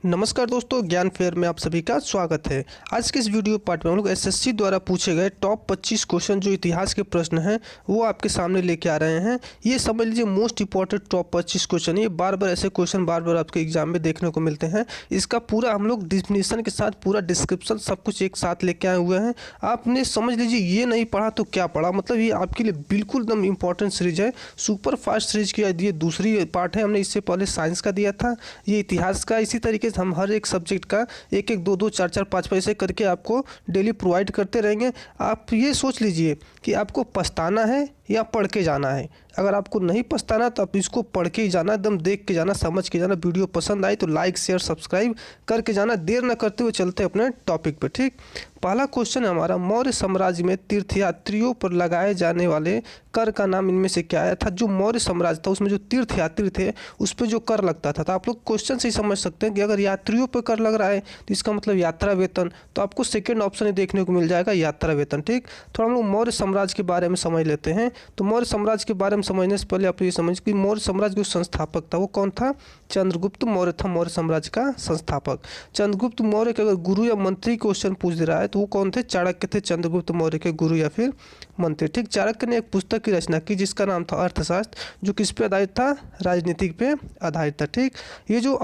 नमस्कार दोस्तों, ज्ञान फेयर में आप सभी का स्वागत है। आज के इस वीडियो पार्ट में हम लोग एसएससी द्वारा पूछे गए टॉप 25 क्वेश्चन जो इतिहास के प्रश्न हैं वो आपके सामने लेके आ रहे हैं। ये समझ लीजिए मोस्ट इंपॉर्टेंट टॉप 25 क्वेश्चन। ये बार बार ऐसे क्वेश्चन बार बार आपके एग्जाम में देखने को मिलते हैं। इसका पूरा हम लोग डिफिनीशन के साथ पूरा डिस्क्रिप्शन सब कुछ एक साथ लेके आए हुए हैं। आपने समझ लीजिए ये नहीं पढ़ा तो क्या पढ़ा, मतलब ये आपके लिए बिल्कुल एकदम इंपॉर्टेंट सीरीज है। सुपर फास्ट सीरीज की ये दूसरी पार्ट है। हमने इससे पहले साइंस का दिया था, ये इतिहास का। इसी तरीके हम हर एक सब्जेक्ट का एक एक दो दो चार चार पाँच पैसे करके आपको डेली प्रोवाइड करते रहेंगे। आप ये सोच लीजिए कि आपको पछताना है या पढ़ के जाना है। अगर आपको नहीं पछताना तो आप इसको पढ़ के ही जाना, एकदम देख के जाना, समझ के जाना। वीडियो पसंद आई तो लाइक शेयर सब्सक्राइब करके जाना। देर न करते हुए चलते अपने टॉपिक पे। ठीक, पहला क्वेश्चन है हमारा, मौर्य साम्राज्य में तीर्थयात्रियों पर लगाए जाने वाले कर का नाम इनमें से क्या आया था। जो मौर्य साम्राज्य था उसमें जो तीर्थयात्री थे उस पर जो कर लगता था, तो आप लोग क्वेश्चन से ही समझ सकते हैं कि अगर यात्रियों पर कर लग रहा है तो इसका मतलब यात्रा वेतन। तो आपको सेकेंड ऑप्शन ही देखने को मिल जाएगा, यात्रा वेतन। ठीक, थोड़ा हम लोग मौर्य साम्राज्य के बारे में समझ लेते हैं। तो मौर्य साम्राज्य के बारे में समझने से पहले आप ये समझ कि मौर्य साम्राज्य के संस्थापक था वो कौन था। चंद्रगुप्त मौर्य था मौर्य साम्राज्य का संस्थापक। चंद्रगुप्त मौर्य के अगर गुरु या मंत्री क्वेश्चन पूछ दे रहा है तो वो कौन थे, चाणक्य थे। चंद्रगुप्त मौर्य के गुरु या फिर मंत्री। ठीक, चाणक्य ने एक पुस्तक की रचना की जिसका नाम था अर्थशास्त्र, जो किस पे आधारित था, राजनीतिक पे आधारित था। ठीक, ये जो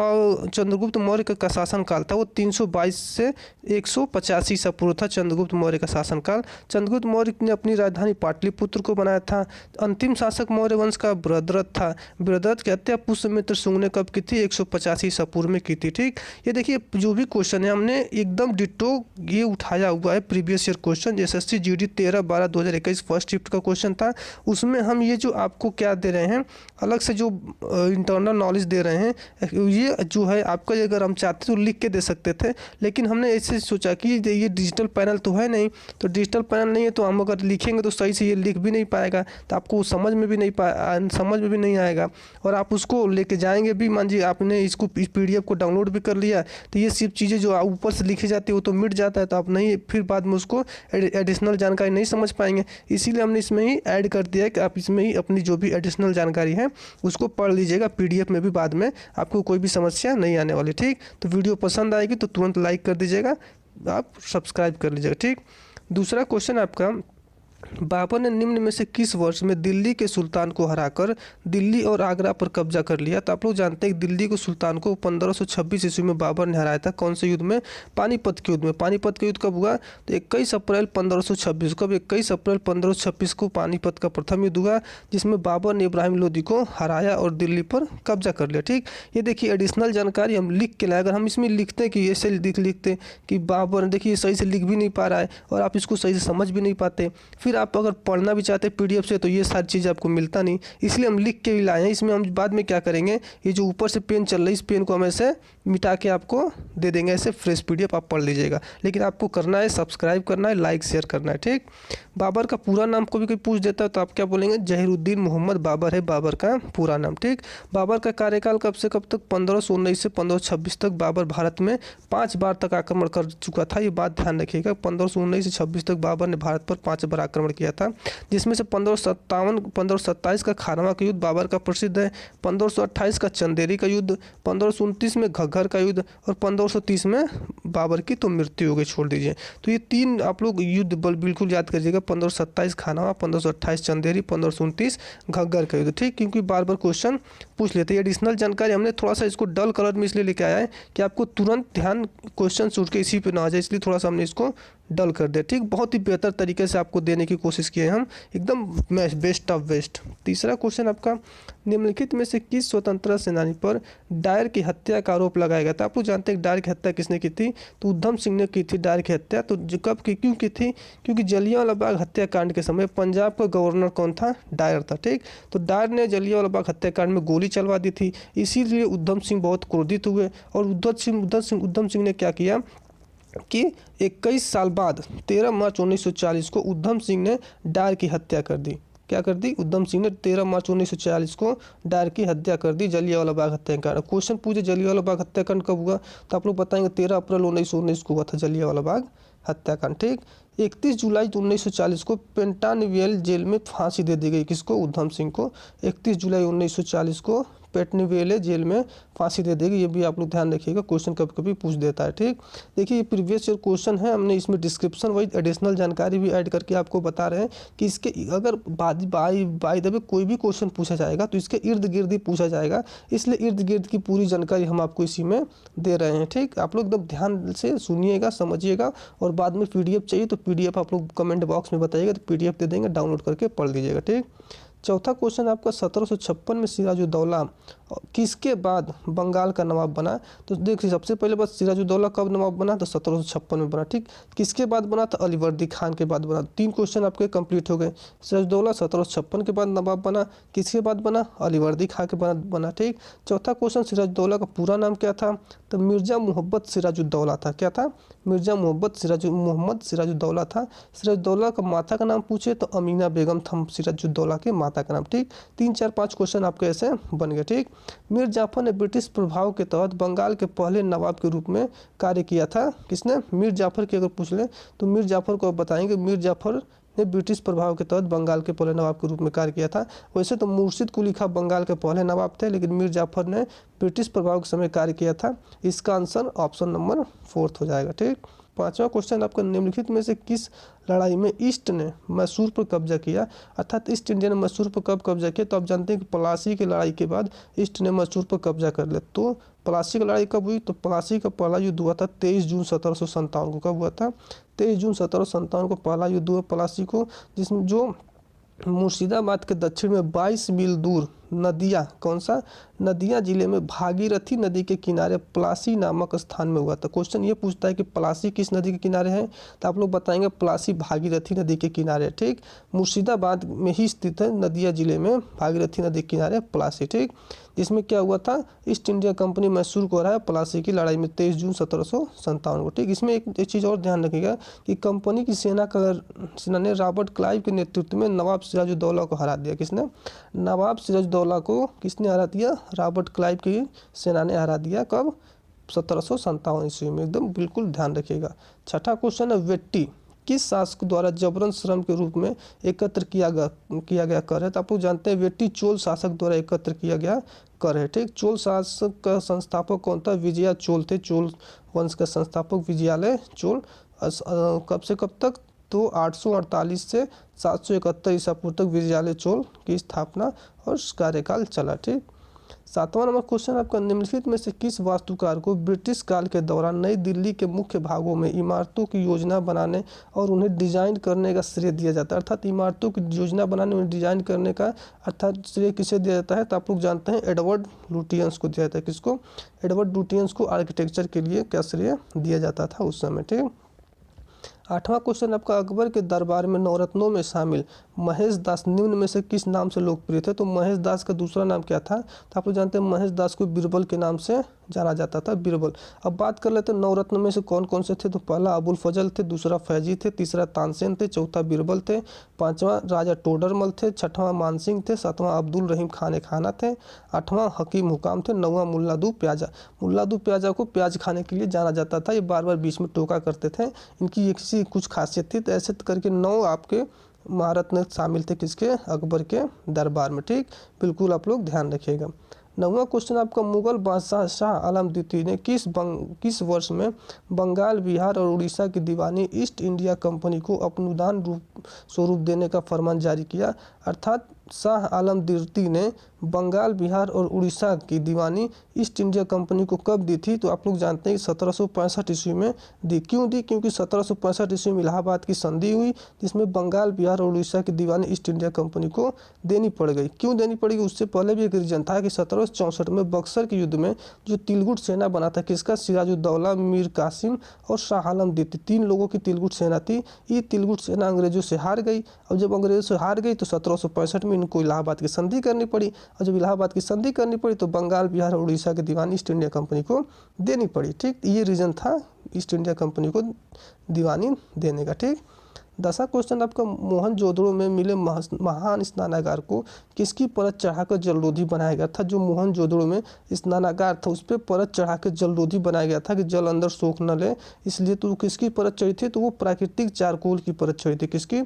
चंद्रगुप्त मौर्य का शासनकाल था वो 322 से 185 ईसा पूर्व था। चंद्रगुप्त मौर्य का शासनकाल। चंद्रगुप्त मौर्य ने अपनी राजधानी पाटलिपुत्र को बनाया था। अंतिम शासक मौर्य वंश का बृहद्रथ था। बृहद्रथ की हत्या पुष्यमित्र शुंग ने कब की थी, 185 ईसा पूर्व में की थी। ठीक, ये देखिए जो भी क्वेश्चन है हमने एकदम डिट्टो ये उठाया हुआ है previous year question. SSC GD 13/12/2021 first shift का क्वेश्चन था। उसमें हम ये जो आपको क्या दे रहे हैं, अलग से जो इंटरनल नॉलेज दे रहे हैं, ये जो है आपका अगर हम चाहते तो लिख के दे सकते थे, लेकिन हमने ऐसे सोचा कि ये डिजिटल पैनल तो है नहीं, तो डिजिटल पैनल नहीं है तो हम अगर लिखेंगे तो सही से ये लिख भी नहीं पाएगा, तो आपको समझ में भी नहीं आएगा और आप उसको लेके जाएंगे भी। मान लीजिए आपने इसको पीडीएफ को डाउनलोड भी कर लिया तो ये सिर्फ चीज़ें जो ऊपर से लिखी जाती है वो तो मिट जाता है, तो आप नहीं फिर बाद में उसको एडिशनल जानकारी नहीं समझ पाएंगे। इसीलिए हमने इसमें ही ऐड कर दिया है कि आप इसमें ही अपनी जो भी एडिशनल जानकारी है उसको पढ़ लीजिएगा पीडीएफ में भी, बाद में आपको कोई भी समस्या नहीं आने वाली। ठीक, तो वीडियो पसंद आएगी तो तुरंत लाइक कर दीजिएगा, आप सब्सक्राइब कर लीजिएगा। ठीक, दूसरा क्वेश्चन आपका, बाबर ने निम्न में से किस वर्ष में दिल्ली के सुल्तान को हराकर दिल्ली और आगरा पर कब्जा कर लिया। तो आप लोग जानते हैं कि दिल्ली के सुल्तान को 1526 ईस्वी में बाबर ने हराया था। कौन से युद्ध में, पानीपत के युद्ध में। पानीपत का युद्ध कब हुआ, तो 21 अप्रैल 1526 कब 21 अप्रैल 1526 को पानीपत का प्रथम युद्ध हुआ, जिसमें बाबर ने इब्राहिम लोदी को हराया और दिल्ली पर कब्जा कर लिया। ठीक, ये देखिए एडिशनल जानकारी हम लिख के लाए। अगर हम इसमें लिखते कि ऐसे लिखते कि बाबर, देखिए सही से लिख भी नहीं पा रहा है और आप इसको सही से समझ भी नहीं पाते, फिर आप अगर पढ़ना भी चाहते हैं पीडीएफ से तो ये सारी चीज़ आपको मिलता नहीं, इसलिए हम लिख के भी लाए हैं। इसमें हम बाद में क्या करेंगे, ये जो ऊपर से पेन चल रही है इस पेन को हम ऐसे मिटा के आपको दे देंगे, ऐसे फ्रेश पीडीएफ आप पढ़ लीजिएगा। लेकिन आपको करना है सब्सक्राइब करना है, लाइक शेयर करना है। ठीक, बाबर का पूरा नाम को भी कोई पूछ देता है तो आप क्या बोलेंगे, जहीरुद्दीन मोहम्मद बाबर है बाबर का पूरा नाम। ठीक, बाबर का कार्यकाल कब से कब तक, 1519 से 1526 तक। बाबर भारत में 5 बार तक आक्रमण कर चुका था, ये बात ध्यान रखिएगा। 1519 से 26 तक बाबर ने भारत पर 5 बार आक्रमण किया था, जिसमें से 1527 का खानवा का युद्ध बाबर का प्रसिद्ध है। 1528 का चंदेरी का युद्ध, 1529 में घग्गर का युद्ध और 1530 में बाबर की तो मृत्यु हो गई, छोड़ दीजिए। तो ये 3 आप लोग युद्ध बिल्कुल याद करिएगा, 1527 खानवा, 1528 चंदेरी, 1529 घग्गर का युद्ध। ठीक, क्योंकि बार बार क्वेश्चन पूछ लेते हैं। एडिशनल जानकारी हमने थोड़ा सा इसको डल कलर में इसलिए लेके आया है कि आपको तुरंत ध्यान क्वेश्चन उठ के इसी पे ना आ जाए, इसलिए थोड़ा सा हमने इसको डल कर दे। ठीक, बहुत ही बेहतर तरीके से आपको देने की कोशिश की है हम, एकदम बेस्ट ऑफ बेस्ट। तीसरा क्वेश्चन आपका, निम्नलिखित में से किस स्वतंत्रता सेनानी पर डायर की हत्या का आरोप लगाया गया था। आप लोग जानते हैं डायर की हत्या किसने की थी, तो उधम सिंह ने की थी डायर की हत्या। तो कब की, क्यों की थी, क्योंकि जलियांवाला बाग हत्याकांड के समय पंजाब का गवर्नर कौन था, डायर था। ठीक, तो डायर ने जलियांवाला बाग हत्याकांड में गोली चलवा दी थी, इसीलिए उधम सिंह बहुत क्रोधित हुए और उधम सिंह ने क्या किया कि 21 साल बाद 13 मार्च 1940 को उधम सिंह ने डायर की हत्या कर दी। क्या कर दी, उधम सिंह ने 13 मार्च 1940 को डायर की हत्या कर दी, जलियांवाला बाग हत्याकांड। क्वेश्चन पूछे जलियांवाला बाग हत्याकांड कब हुआ, तो आप लोग बताएंगे 13 अप्रैल 1919 को हुआ था जलियांवाला बाग हत्याकांड। ठीक, 31 जुलाई 1940 को पेंटानवियल जेल में फांसी दे दी गई, किसको, उधम सिंह को। 31 जुलाई 1940 को पेटनीवेले जेल में फांसी दे देगी। ये भी आप लोग ध्यान रखिएगा, क्वेश्चन कभी कभी पूछ देता है। ठीक, देखिए ये प्रीवियस ईयर क्वेश्चन है, हमने इसमें डिस्क्रिप्शन वाइज एडिशनल जानकारी भी ऐड करके आपको बता रहे हैं कि इसके अगर बाय द वे कोई भी क्वेश्चन पूछा जाएगा तो इसके इर्द गिर्द ही पूछा जाएगा, इसलिए इर्द गिर्द की पूरी जानकारी हम आपको इसी में दे रहे हैं। ठीक, आप लोग एकदम ध्यान से सुनिएगा, समझिएगा, और बाद में पीडीएफ चाहिए तो पीडीएफ आप लोग कमेंट बॉक्स में बताइएगा तो पीडीएफ दे देंगे, डाउनलोड करके पढ़ लीजिएगा। ठीक, चौथा क्वेश्चन आपका 1756 में सिराजुद्दौला किसके बाद बंगाल का नवाब बना? तो देखिए सबसे पहले बात, सिराजुद्दौला कब नवाब बना? तो 1756 में बना। ठीक, किसके बाद बना? तो अलीवर्दी खान के बाद बना। 3 क्वेश्चन आपके कंप्लीट हो गए। सिराजुद्दौला 1756 के बाद नवाब बना, किसके बाद बना? अलीवर्दी खान के बाद बना। ठीक, चौथा क्वेश्चन, सिराजुद्दौला का पूरा नाम क्या था? तो मिर्जा मोहब्बत सिराजुद्दौला था। क्या था? मिर्जा मोहम्मद सिराजुद्दौला था। सिराजुद्दौला का माता का नाम पूछे तो अमीना बेगम था सिराजुद्दौला के माता का नाम। ठीक, 3, 4, 5 क्वेश्चन आपके ऐसे बन गए। ठीक, मीर जाफर ने ब्रिटिश प्रभाव के तहत बंगाल के पहले नवाब के रूप में कार्य किया था। किसने? मीर जाफर की अगर पूछ ले तो मीर जाफर को बताएंगे, मीर जाफर ने ब्रिटिश प्रभाव के तहत बंगाल के पहले नवाब के रूप में कार्य किया था। वैसे तो मुर्शिद कुली खां बंगाल के पहले नवाब थे, लेकिन मीर जाफर ने ब्रिटिश प्रभाव के समय कार्य किया था। इसका आंसर ऑप्शन नंबर 4 हो जाएगा। ठीक, 5वां क्वेश्चन आपका, निम्नलिखित में से किस लड़ाई में ईस्ट ने मैसूर पर कब्जा किया? अर्थात ईस्ट इंडिया ने मैसूर पर कब कब्जा किया? तो आप जानते हैं कि प्लासी की लड़ाई के बाद ईस्ट ने मैसूर पर कब्जा कर लिया। तो प्लासी की लड़ाई कब हुई? तो प्लासी का पहला युद्ध हुआ था 23 जून 1757 को। कब हुआ था? 23 जून 1757 को पहला युद्ध हुआ प्लासी को, जिसमें जो मुर्शिदाबाद के दक्षिण में 22 मील दूर नदिया, कौन सा? नदिया जिले में भागीरथी नदी के किनारे प्लासी नामक स्थान में हुआ था। क्वेश्चन ये पूछता है कि प्लासी किस नदी के किनारे है? तो आप लोग बताएंगे प्लासी भागीरथी नदी के किनारे। ठीक, मुर्शिदाबाद में ही स्थित है, नदिया जिले में भागीरथी नदी के किनारे प्लासी। ठीक, जिसमें क्या हुआ था? ईस्ट इंडिया कंपनी मैसूर को हराया प्लासी की लड़ाई में 23 जून 1757 को। ठीक, इसमें एक चीज़ और ध्यान रखिएगा कि कंपनी की सेना ने रॉबर्ट क्लाइव के नेतृत्व में नवाब सिराजुद्दौला को हरा दिया। किसने? नवाब सिराजुद्दौला को किसने हरा दिया? रॉबर्ट क्लाइव की सेना ने हरा दिया। कब? 1757 ईस्वी में। एकदम बिल्कुल ध्यान रखिएगा। 6वां क्वेश्चन है, वेट्टी किस शासक द्वारा जबरन श्रम के रूप में एकत्र किया गया कर है? तो आप लोग जानते हैं वेट्टी चोल शासक द्वारा एकत्र किया गया कर है। ठीक, चोल शासक का संस्थापक कौन था? विजया चोल थे। चोल वंश का संस्थापक विजयालय चोल। कब से कब तक? तो 848 से 771 ईसा पूर्व तक विजयालय चोल की स्थापना और कार्यकाल चला। ठीक, 7वां नंबर क्वेश्चन आपका, निम्नलिखित में से किस वास्तुकार को ब्रिटिश काल के दौरान नई दिल्ली के मुख्य भागों में इमारतों की योजना बनाने और उन्हें डिजाइन करने का श्रेय दिया जाता है? अर्थात इमारतों की योजना बनाने और डिजाइन करने का अर्थात श्रेय किसे दिया जाता है? तो आप लोग जानते हैं एडवर्ड लुटियंस को दिया जाता है। किसको? एडवर्ड लुटियंस को आर्किटेक्चर के लिए क्या श्रेय दिया जाता था उस समय। ठीक, 8वां क्वेश्चन आपका, अकबर के दरबार में नवरत्नों में शामिल महेश दास निम्न में से किस नाम से लोकप्रिय थे? तो महेश दास का दूसरा नाम क्या था? तो आप लोग जानते हैं महेश दास को बीरबल के नाम से जाना जाता था, बीरबल। अब बात कर लेते हैं नवरत्न में से कौन कौन से थे। तो पहला अबुल फजल थे, दूसरा फैजी थे, तीसरा तानसेन थे, चौथा बीरबल थे, 5वां राजा टोडरमल थे, 6वां मानसिंह थे, 7वां अब्दुल रहीम खान खाना थे, 8वां हकीम हुकाम थे, 9वां मुल्ला दू प्याजा। मुल्ला दू प्याजा को प्याज खाने के लिए जाना जाता था, ये बार बार बीच में टोका करते थे। इनकी किसी कुछ खासियत थी, तो ऐसे करके 9 आपके महारत्न शामिल थे किसके? अकबर के दरबार में। ठीक, बिल्कुल आप लोग ध्यान रखिएगा। 9वां क्वेश्चन आपका, मुगल बादशाह शाह आलम द्वितीय ने किस वर्ष में बंगाल, बिहार और उड़ीसा की दीवानी ईस्ट इंडिया कंपनी को अनुदान स्वरूप देने का फरमान जारी किया? अर्थात शाह आलम द्वितीय ने बंगाल, बिहार और उड़ीसा की दीवानी ईस्ट इंडिया कंपनी को कब दी थी? तो आप लोग जानते हैं कि 1765 ईस्वी में दी। क्यों दी? क्योंकि 1765 ईस्वी में इलाहाबाद की संधि हुई, जिसमें बंगाल, बिहार और उड़ीसा की दीवानी ईस्ट इंडिया कंपनी को देनी पड़ गई। क्यों देनी पड़ी? उससे पहले भी एक रीजन था कि 1764 में बक्सर के युद्ध में जो तिलगुट सेना बना था किसका? सिराजुद्दौला, मीर कासिम और शाह आलम द्वितीय, 3 लोगों की तिलगुट सेना थी। ये तिलगुट सेना अंग्रेजों से हार गई। और जब अंग्रेजों से हार गई तो 1765 में इनको इलाहाबाद की संधि करनी पड़ी, और जब इलाहाबाद की संधि करनी पड़ी तो बंगाल, बिहार और उड़ीसा की दीवानी ईस्ट इंडिया कंपनी को देनी पड़ी। ठीक, ये रीजन था ईस्ट इंडिया कंपनी को दीवानी देने का। ठीक, 10वां क्वेश्चन आपका, मोहनजोदड़ो में मिले महान स्नानागार को किसकी परत चढ़ाकर जलरोधी बनाया गया था? जो मोहनजोदड़ो में स्नानागार था उस पर परत चढ़ाकर जलरोधी बनाया गया था कि जल अंदर सोख न ले, इसलिए तो किसकी परत चढ़ी थी? तो वो प्राकृतिक चारकोल की परत चढ़ी थी। किसकी?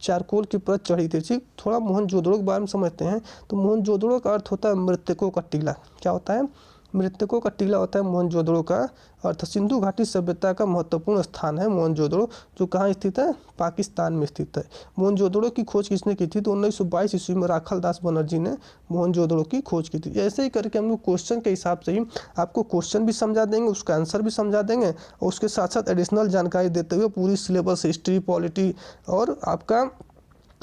चारकोल की परत चढ़ी थी। ठीक, थोड़ा मोहनजोदड़ो के बारे में समझते हैं। तो मोहनजोदड़ो का अर्थ होता है मृतकों का टीला। क्या होता है? मृतकों का टीला होता है मोहनजोदड़ो का अर्थ। सिंधु घाटी सभ्यता का महत्वपूर्ण स्थान है मोहनजोदड़ो, जो कहाँ स्थित है? पाकिस्तान में स्थित है। मोहनजोदड़ो की खोज किसने की थी? तो 1922 ईस्वी में राखाल दास बनर्जी ने मोहनजोदड़ो की खोज की थी। ऐसे ही करके हम लोग क्वेश्चन के हिसाब से ही आपको क्वेश्चन भी समझा देंगे, उसका आंसर भी समझा देंगे, और उसके साथ साथ एडिशनल जानकारी देते हुए पूरी सिलेबस, हिस्ट्री, पॉलिटी और आपका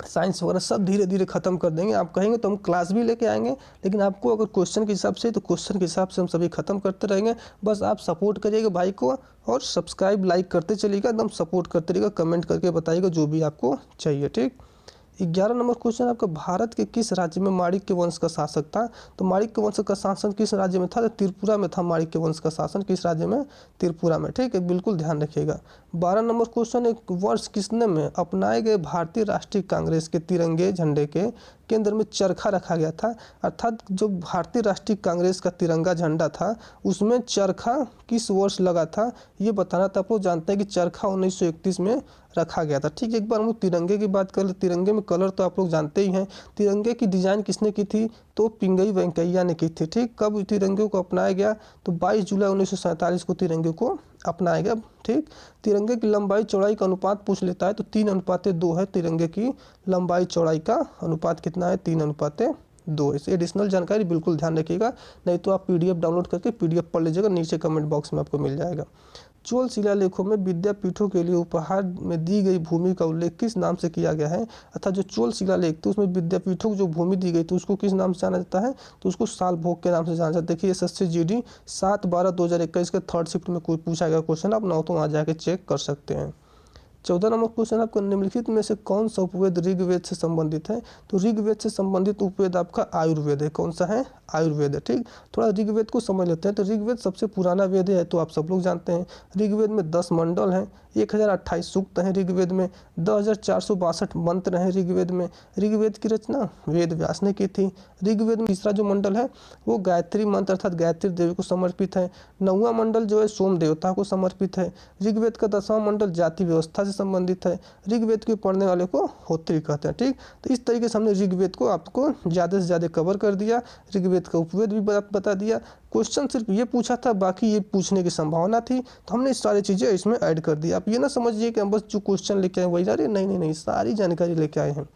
साइंस वगैरह सब धीरे धीरे खत्म कर देंगे। आप कहेंगे तो हम क्लास भी लेके आएंगे, लेकिन आपको अगर क्वेश्चन के हिसाब से, तो क्वेश्चन के हिसाब से हम सभी खत्म करते रहेंगे। बस आप सपोर्ट करिएगा भाई को, और सब्सक्राइब लाइक करते चलिएगा, एकदम सपोर्ट करते रहिएगा, कमेंट करके बताइएगा जो भी आपको चाहिए। ठीक, 11 नंबर क्वेश्चन आपका, भारत के किस राज्य में माणिक्य वंश का शासक था? तो माणिक्य वंश का शासन किस राज्य में था? तो त्रिपुरा में था माणिक्य वंश का शासन। किस राज्य में? त्रिपुरा में। ठीक है, बिल्कुल ध्यान रखिएगा। 12 नंबर क्वेश्चन, एक वर्ष किसने में अपनाए गए भारतीय राष्ट्रीय कांग्रेस के तिरंगे झंडे के केंद्र में चरखा रखा गया था? अर्थात जो भारतीय राष्ट्रीय कांग्रेस का तिरंगा झंडा था उसमें चरखा किस वर्ष लगा था, ये बताना था। आप लोग जानते हैं कि चरखा 1931 में रखा गया था। ठीक, एक बार हम लोग तिरंगे की बात कर ले। तिरंगे में कलर तो आप लोग जानते ही हैं। तिरंगे की डिजाइन किसने की थी? तो पिंगई वेंकैया ने की थी। ठीक, कब तिरंगे को अपनाया गया? तो 22 जुलाई 1947 को तिरंगे को अपनाया गया। ठीक, तिरंगे की लंबाई चौड़ाई का अनुपात पूछ लेता है तो 3:2 है। तिरंगे की लंबाई चौड़ाई का अनुपात कितना है? 3:2। इसे एडिशनल जानकारी बिल्कुल ध्यान रखिएगा, नहीं तो आप PDF डाउनलोड करके PDF पढ़ लीजिएगा, नीचे कमेंट बॉक्स में आपको मिल जाएगा। चोल शिलालेखों में विद्यापीठों के लिए उपहार में दी गई भूमि का उल्लेख किस नाम से किया गया है? अर्थात जो चोल शिलालेख थे उसमें विद्यापीठों को जो भूमि दी गई थी उसको किस नाम से जाना जाता है? तो उसको साल भोग के नाम से जाना जाता है। देखिए SSC GD 7/12/2021 के 3rd शिफ्ट में कोई पूछा गया क्वेश्चन, आप ना तो वहाँ जाके चेक कर सकते हैं। 14 नंबर क्वेश्चन आपका, निम्नलिखित में से कौन सा उपवेद ऋग्वेद से संबंधित है? तो ऋग्वेद से संबंधित उपवेद आपका आयुर्वेद है। कौन सा है? आयुर्वेद है। ठीक, थोड़ा ऋग्वेद को समझ लेते हैं। तो ऋग्वेद सबसे पुराना वेद है, तो आप सब लोग जानते हैं। ऋग्वेद में 10 मंडल हैं, 1028 सूक्त हैं ऋग्वेद में, 10,462 मंत्र हैं ऋग्वेद में। ऋग्वेद की रचना वेद व्यास ने की थी। ऋग्वेद में तीसरा जो मंडल है वो गायत्री मंत्र अर्थात गायत्री देवी को समर्पित है। 9वां मंडल जो है सोम देवता को समर्पित है। ऋग्वेद का 10वां मंडल जाति व्यवस्था से संबंधित है। ऋग्वेद के पढ़ने वाले को होत्री कहते हैं। ठीक, तो इस तरीके से हमने ऋग्वेद को आपको ज़्यादा से ज़्यादा कवर कर दिया, ऋग्वेद का उपवेद भी बता दिया। क्वेश्चन सिर्फ ये पूछा था, बाकी ये पूछने की संभावना थी, तो हमने सारी चीज़ें इसमें ऐड कर दी। आप ये ना समझिए कि हम बस जो क्वेश्चन लेके आए वही जा रहे, नहीं, सारी जानकारी लेके आए हैं।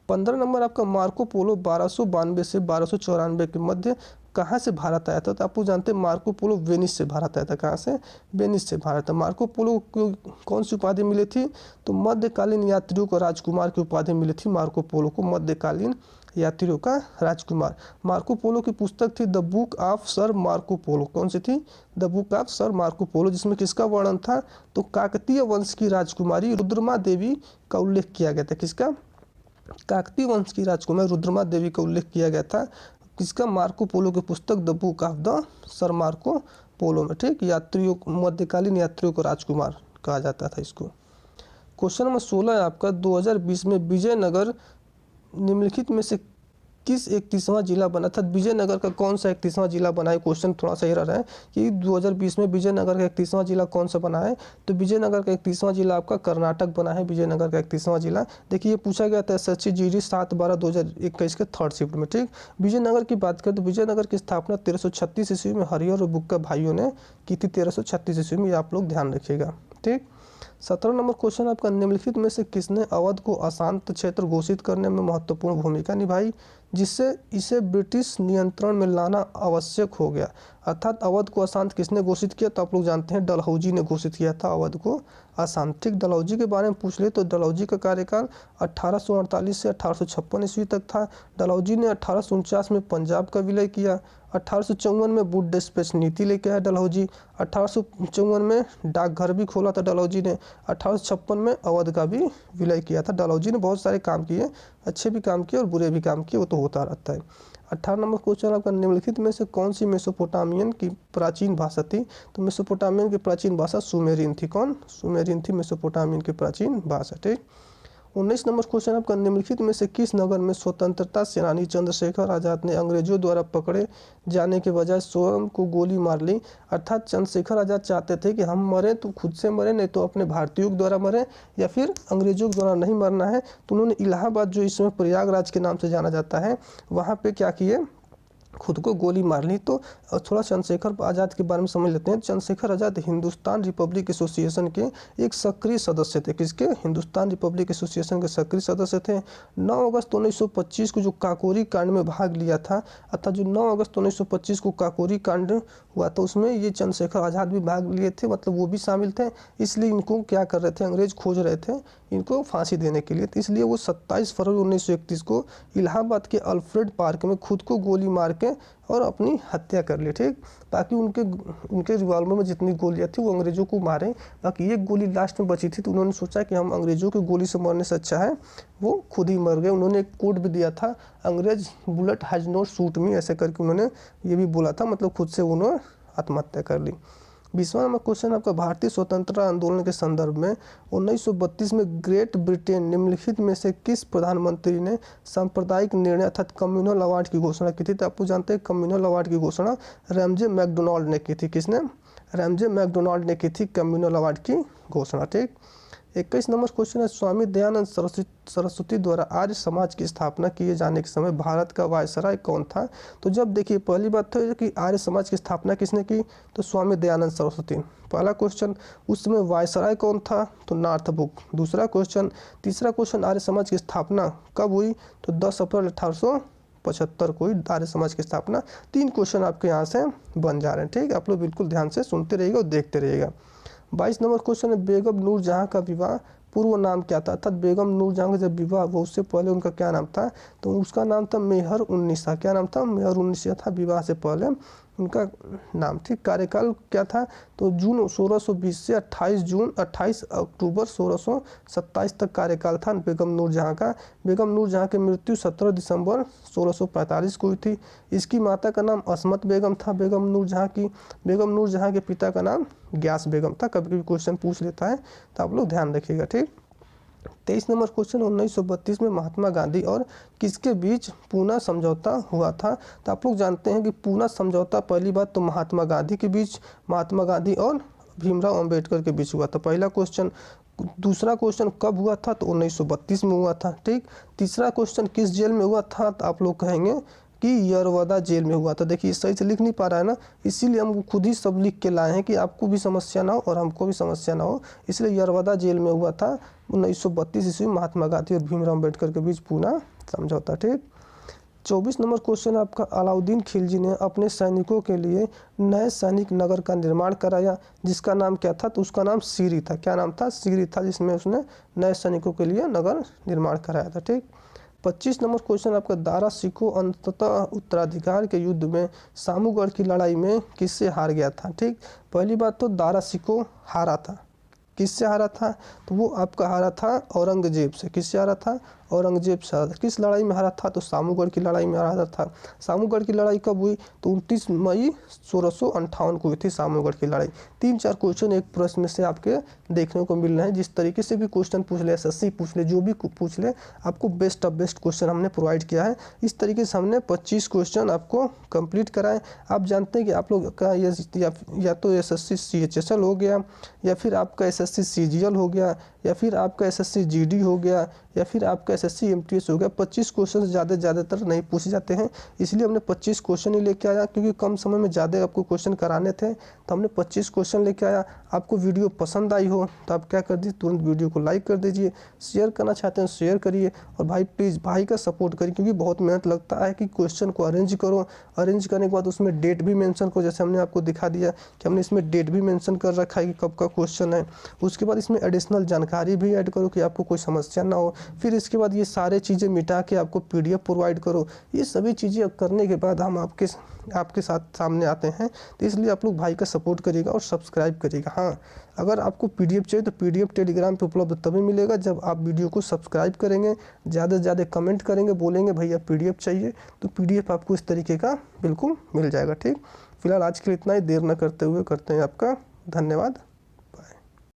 15 नंबर आपका, मार्को पोलो 1292 से 1294 के मध्य कहाँ से भारत आया था? तो आप लोग जानते हैं मार्को पोलो वेनिस से भारत आया था। कहाँ से? वेनिस से भारत। मार्को पोलो को कौन सी उपाधि मिली थी? तो मध्यकालीन यात्रियों को राजकुमार की उपाधि मिली थी। मार्को पोलो को मध्यकालीन यात्रियों का राजकुमार। मार्को पोलो की पुस्तक थी the book of sir Marco Polo. कौन सी थी? The book of sir Marco Polo, जिसमें किसका वर्णन था? तो काकतीय वंश की राजकुमारी रुद्रमा देवी का उल्लेख किया गया था। किसका? काकतीय वंश की राजकुमारी रुद्रमा देवी का उल्लेख किया गया था। किसका? मार्को पोलो की पुस्तक the book of the sir Marco Polo में। ठीक, यात्रियों, मध्यकालीन यात्रियों को राजकुमार कहा जाता था इसको। क्वेश्चन नंबर 16 है आपका, 2020 में विजयनगर निम्नलिखित में से किस 31वां जिला बना था? विजयनगर का कौन सा 31वां जिला बना है? क्वेश्चन थोड़ा सा ये रहा है कि 2020 में विजयनगर का 31वां जिला कौन सा बना है? तो विजयनगर का 31वां जिला आपका कर्नाटक बना है। विजयनगर का 31वां जिला, देखिए ये पूछा गया था SSC GD 7/12/2021 के 3rd शिफ्ट में। ठीक, विजयनगर की बात करें तो विजयनगर की स्थापना 1336 ईस्वी में हरिहर और बुक्का भाइयों ने की थी। 1336 ईस्वी में, ये आप लोग ध्यान रखिएगा। ठीक, 17 नंबर क्वेश्चन आपका, निम्नलिखित में से किसने अवध को अशांत क्षेत्र घोषित करने में महत्वपूर्ण भूमिका निभाई, जिससे इसे ब्रिटिश नियंत्रण में लाना आवश्यक हो गया? अर्थात अवध को अशांत किसने घोषित किया? तो आप लोग जानते हैं डलहौजी ने घोषित किया था अवध को अशांत। ठीक, डलहौजी के बारे में पूछ ले तो डलहौजी का कार्यकाल 1848 से 1856 ईस्वी तक था। डलहौजी ने 1849 में पंजाब का विलय किया। 1854 में वुड डिस्पैच नीति लेके आया डलहौजी। 1854 में डाकघर भी खोला था डलहौजी ने। 1856 में अवध का भी विलय किया था। डलहौजी ने बहुत सारे काम किए, अच्छे भी काम किए और बुरे भी काम किए, वो तो होता रहता है। 18 नंबर क्वेश्चन आपका, निम्नलिखित में से कौन सी मेसोपोटामियन की प्राचीन भाषा थी? तो मेसोपोटामियन की प्राचीन भाषा सुमेरियन थी। कौन? सुमेरियन थी मेसोपोटामियन की प्राचीन भाषा। ठीक, 19 नंबर क्वेश्चन आपका, निम्नलिखित में से किस नगर में स्वतंत्रता सेनानी चंद्रशेखर आजाद ने अंग्रेजों द्वारा पकड़े जाने के बजाय स्वयं को गोली मार ली। अर्थात चंद्रशेखर आजाद चाहते थे कि हम मरे तो खुद से मरे, नहीं तो अपने भारतीयों द्वारा मरे, या फिर अंग्रेजों द्वारा नहीं मरना है। तो उन्होंने इलाहाबाद, जो इसमें प्रयागराज के नाम से जाना जाता है, वहाँ पे क्या किए, खुद को गोली मार ली। तो थोड़ा चंद्रशेखर आज़ाद के बारे में समझ लेते हैं। चंद्रशेखर आज़ाद हिंदुस्तान रिपब्लिक एसोसिएशन के एक सक्रिय सदस्य थे। किसके? हिंदुस्तान रिपब्लिक एसोसिएशन के सक्रिय सदस्य थे। 9 अगस्त 1925 को जो काकोरी कांड में भाग लिया था, अर्थात जो 9 अगस्त 1925 को काकोरी कांड हुआ था, उसमें ये चंद्रशेखर आज़ाद भी भाग लिए थे, मतलब वो भी शामिल थे। इसलिए इनको क्या कर रहे थे, अंग्रेज खोज रहे थे इनको फांसी देने के लिए। तो इसलिए वो 27 फरवरी 1931 को इलाहाबाद के अल्फ्रेड पार्क में खुद को गोली मार के और अपनी हत्या कर ली। ठीक, ताकि उनके रिवॉल्वर में जितनी गोलियां थी वो अंग्रेजों को मारे। बाकी एक गोली लास्ट में बची थी, तो उन्होंने सोचा कि हम अंग्रेजों की गोली से मरने से अच्छा है वो खुद ही मर गए। उन्होंने एक कोड भी दिया था, अंग्रेज बुलेट हैज नॉट शूट मी, ऐसे करके उन्होंने ये भी बोला था, मतलब खुद से उन्होंने आत्महत्या कर ली। 20वां नंबर क्वेश्चन आपका, भारतीय स्वतंत्रता आंदोलन के संदर्भ में 1932 में ग्रेट ब्रिटेन निम्नलिखित में से किस प्रधानमंत्री ने सांप्रदायिक निर्णय अर्थात कम्युनल अवार्ड की घोषणा की थी? तो आपको जानते हैं कम्युनल अवार्ड की घोषणा रैमजे मैकडोनाल्ड ने की थी। किसने? रैमजे मैकडोनाल्ड ने की थी कम्युनल अवार्ड की घोषणा। ठीक, 21 नंबर क्वेश्चन है, स्वामी दयानंद सरस्वती द्वारा आर्य समाज की स्थापना किए जाने के समय भारत का वायसराय कौन था? तो जब देखिए पहली बात तो कि आर्य समाज की स्थापना किसने की? तो स्वामी दयानंद सरस्वती। पहला क्वेश्चन, उस समय वायसराय कौन था? तो नॉर्थ बुक। दूसरा क्वेश्चन, तीसरा क्वेश्चन, आर्य समाज की स्थापना कब हुई? तो 10 अप्रैल 1875 को हुई आर्य समाज की स्थापना। 3 क्वेश्चन आपके यहाँ से बन जा रहे हैं। ठीक, आप लोग बिल्कुल ध्यान से सुनते रहिएगा और देखते रहिएगा। 22 नंबर क्वेश्चन है, बेगम नूरजहां का विवाह पूर्व नाम क्या था? अर्थात बेगम नूरजहां का जब विवाह हुआ उससे पहले उनका क्या नाम था? तो उसका नाम था मेहर उन्निसा। क्या नाम था? मेहर उन्निसा था विवाह से पहले उनका नाम। ठीक, कार्यकाल क्या था? तो जून 1620 से 28 अक्टूबर 1627 तक कार्यकाल था बेगम नूरजहां का। बेगम नूरजहां की मृत्यु 17 दिसंबर 1645 को हुई थी। इसकी माता का नाम असमत बेगम था बेगम नूरजहां की। बेगम नूरजहां के पिता का नाम ग्यास बेगम था। कभी कभी क्वेश्चन पूछ लेता है तो आप लोग ध्यान रखिएगा। ठीक, 23 नंबर क्वेश्चन, 1932 में महात्मा गांधी और किसके बीच पूना समझौता हुआ था? तो आप लोग जानते हैं कि पूना समझौता पहली बात तो महात्मा गांधी के बीच, महात्मा गांधी और भीमराव अंबेडकर के बीच हुआ था, पहला क्वेश्चन। दूसरा क्वेश्चन कब हुआ था? तो 1932 में हुआ था। ठीक, तीसरा क्वेश्चन किस जेल में हुआ था? तो आप लोग कहेंगे कि यरवदा जेल में हुआ था। देखिए सही से लिख नहीं पा रहा है ना, इसीलिए हम खुद ही सब लिख के लाए हैं कि आपको भी समस्या ना हो और हमको भी समस्या ना हो, इसलिए यरवदा जेल में हुआ था 1932 ईस्वी महात्मा गांधी और भीमराव अम्बेडकर के बीच पूना समझौता। ठीक, 24 नंबर क्वेश्चन आपका, अलाउद्दीन खिलजी ने अपने सैनिकों के लिए नए सैनिक नगर का निर्माण कराया जिसका नाम क्या था? तो उसका नाम सीरी था। क्या नाम था? सीरी था, जिसमें उसने नए सैनिकों के लिए नगर निर्माण कराया था। ठीक, 25 नंबर क्वेश्चन आपका, दारा सिकोह अंततः उत्तराधिकार के युद्ध में सामूगढ़ की लड़ाई में किससे हार गया था? ठीक, पहली बात तो दारा सिकोह हारा था। किससे हारा था? तो वो आपका हारा था औरंगजेब से। किससे हारा था? औरंगजेब से हारा था। किस लड़ाई में हारा था? तो सामूगढ़ की लड़ाई में हारा था। सामूगढ़ की लड़ाई कब हुई? तो 29 मई 1658 को हुई थी सामूगढ़ की लड़ाई। 3-4 क्वेश्चन एक प्रश्न में से आपके देखने को मिल रहे हैं। जिस तरीके से भी क्वेश्चन पूछ ले, एसएससी पूछ ले, जो भी पूछ ले, आपको बेस्ट ऑफ बेस्ट क्वेश्चन हमने प्रोवाइड किया है। इस तरीके से हमने 25 क्वेश्चन आपको कंप्लीट कराए। आप जानते हैं कि आप लोग का या तो एसएससी CHSL हो गया, या फिर आपका एसएससी CGL हो गया, या फिर आपका एसएससी GD हो गया, या फिर आपका एसएससी MTS हो गया। 25 क्वेश्चन ज़्यादातर नहीं पूछे जाते हैं, इसलिए हमने 25 क्वेश्चन ही लेके आया, क्योंकि कम समय में ज़्यादा आपको क्वेश्चन कराने थे, तो हमने 25 क्वेश्चन लेके आया। आपको वीडियो पसंद आई हो तो आप क्या कर दीजिए, तुरंत वीडियो को लाइक कर दीजिए। शेयर करना चाहते हैं शेयर करिए, और भाई प्लीज़ भाई का सपोर्ट करिए, क्योंकि बहुत मेहनत लगता है कि क्वेश्चन को अरेंज करो। अरेंज करने के बाद उसमें डेट भी मेंशन करो, जैसे हमने आपको दिखा दिया कि हमने इसमें डेट भी मेंशन कर रखा है कि कब का क्वेश्चन है। उसके बाद इसमें एडिशनल जानकारी भी ऐड करो कि आपको कोई समस्या ना हो। फिर इसके बाद ये सारे चीज़ें मिटा के आपको PDF प्रोवाइड करो। ये सभी चीज़ें करने के बाद हम आपके साथ सामने आते हैं, तो इसलिए आप लोग भाई का सपोर्ट करिएगा और सब्सक्राइब करिएगा। हाँ, अगर आपको PDF चाहिए तो PDF टेलीग्राम पे उपलब्ध तभी मिलेगा जब आप वीडियो को सब्सक्राइब करेंगे, ज़्यादा से ज़्यादा कमेंट करेंगे, बोलेंगे भैया PDF चाहिए, तो PDF आपको इस तरीके का बिल्कुल मिल जाएगा। ठीक, फिलहाल आज के लिए इतना ही, देर न करते हुए करते हैं आपका धन्यवाद।